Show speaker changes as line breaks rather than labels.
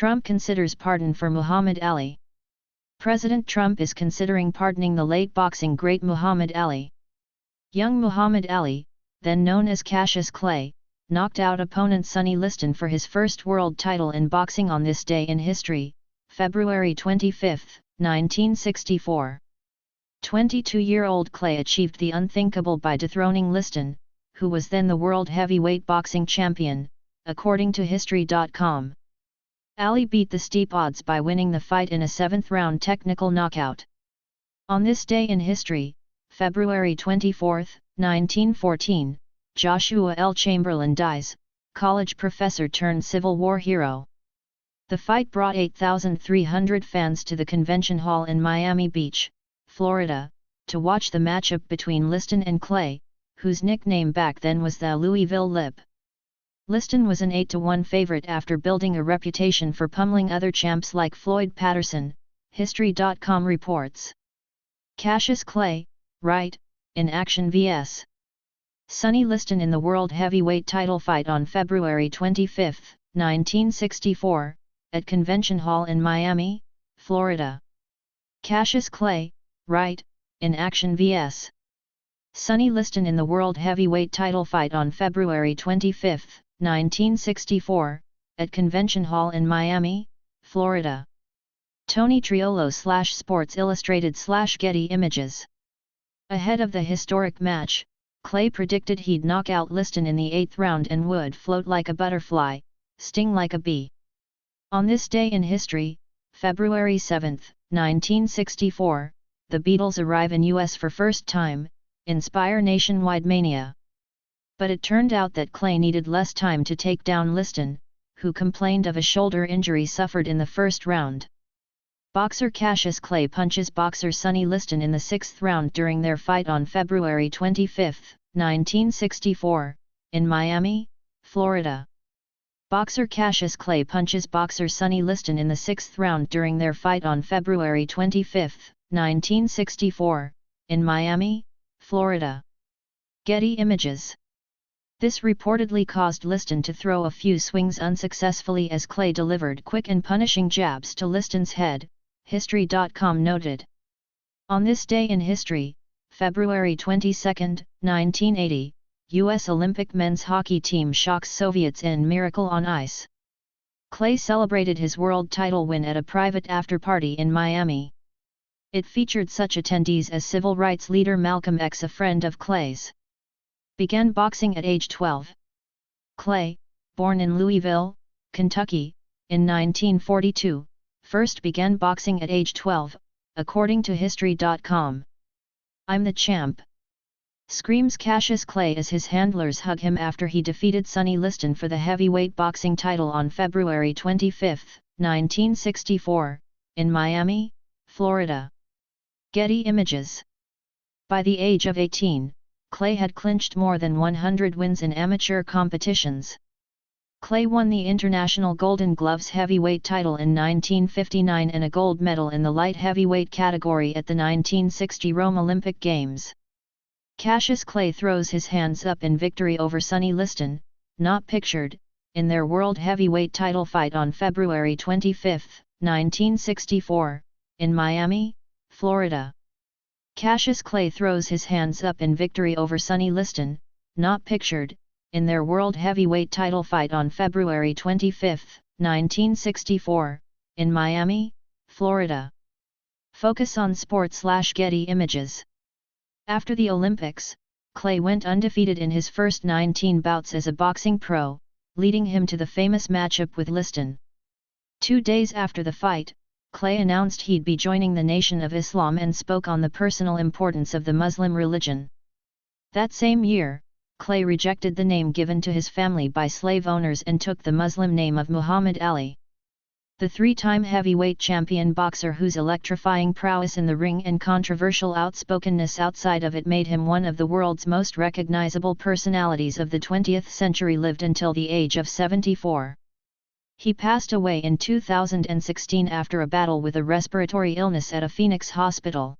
Trump considers pardon for Muhammad Ali. President Trump is considering pardoning the late boxing great Muhammad Ali. Young Muhammad Ali, then known as Cassius Clay, knocked out opponent Sonny Liston for his first world title in boxing on this day in history, February 25, 1964. 22-year-old Clay achieved the unthinkable by dethroning Liston, who was then the world heavyweight boxing champion, according to History.com. Ali beat the steep odds by winning the fight in a 7th-round technical knockout. On this day in history, February 24, 1914, Joshua L. Chamberlain dies, college professor turned Civil War hero. The fight brought 8,300 fans to the convention hall in Miami Beach, Florida, to watch the matchup between Liston and Clay, whose nickname back then was the Louisville Lip. Liston was an 8-1 favorite after building a reputation for pummeling other champs like Floyd Patterson, History.com reports. Cassius Clay, right, in action vs. Sonny Liston in the World Heavyweight title fight on February 25, 1964, at Convention Hall in Miami, Florida. Cassius Clay, right, in action vs. Sonny Liston in the World Heavyweight title fight on February 25, 1964, at Convention Hall in Miami, Florida. Tony Triolo / Sports Illustrated / Getty Images. Ahead of the historic match, Clay predicted he'd knock out Liston in the 8th round and would float like a butterfly, sting like a bee. On this day in history, February 7, 1964, the Beatles arrive in US for first time, inspire nationwide mania. But it turned out that Clay needed less time to take down Liston, who complained of a shoulder injury suffered in the first round. Boxer Cassius Clay punches boxer Sonny Liston in the 6th round during their fight on February 25, 1964, in Miami, Florida. Boxer Cassius Clay punches boxer Sonny Liston in the 6th round during their fight on February 25, 1964, in Miami, Florida. Getty Images. This reportedly caused Liston to throw a few swings unsuccessfully as Clay delivered quick and punishing jabs to Liston's head, History.com noted. On this day in history, February 22, 1980, U.S. Olympic men's hockey team shocks Soviets in Miracle on Ice. Clay celebrated his world title win at a private after-party in Miami. It featured such attendees as civil rights leader Malcolm X, a friend of Clay's. Began boxing at age 12. Clay, born in Louisville, Kentucky, in 1942, first began boxing at age 12, according to History.com. "I'm the champ!" screams Cassius Clay as his handlers hug him after he defeated Sonny Liston for the heavyweight boxing title on February 25, 1964, in Miami, Florida. Getty Images. By the age of 18, Clay had clinched more than 100 wins in amateur competitions. Clay won the International Golden Gloves heavyweight title in 1959 and a gold medal in the light heavyweight category at the 1960 Rome Olympic Games. Cassius Clay throws his hands up in victory over Sonny Liston, not pictured, in their world heavyweight title fight on February 25, 1964, in Miami, Florida. Cassius Clay throws his hands up in victory over Sonny Liston, not pictured, in their world heavyweight title fight on February 25, 1964, in Miami, Florida. Focus on Sports / Getty Images. After the Olympics, Clay went undefeated in his first 19 bouts as a boxing pro, leading him to the famous matchup with Liston. 2 days after the fight, Clay announced he'd be joining the Nation of Islam and spoke on the personal importance of the Muslim religion. That same year, Clay rejected the name given to his family by slave owners and took the Muslim name of Muhammad Ali. The 3-time heavyweight champion boxer whose electrifying prowess in the ring and controversial outspokenness outside of it made him one of the world's most recognizable personalities of the 20th century lived until the age of 74. He passed away in 2016 after a battle with a respiratory illness at a Phoenix hospital.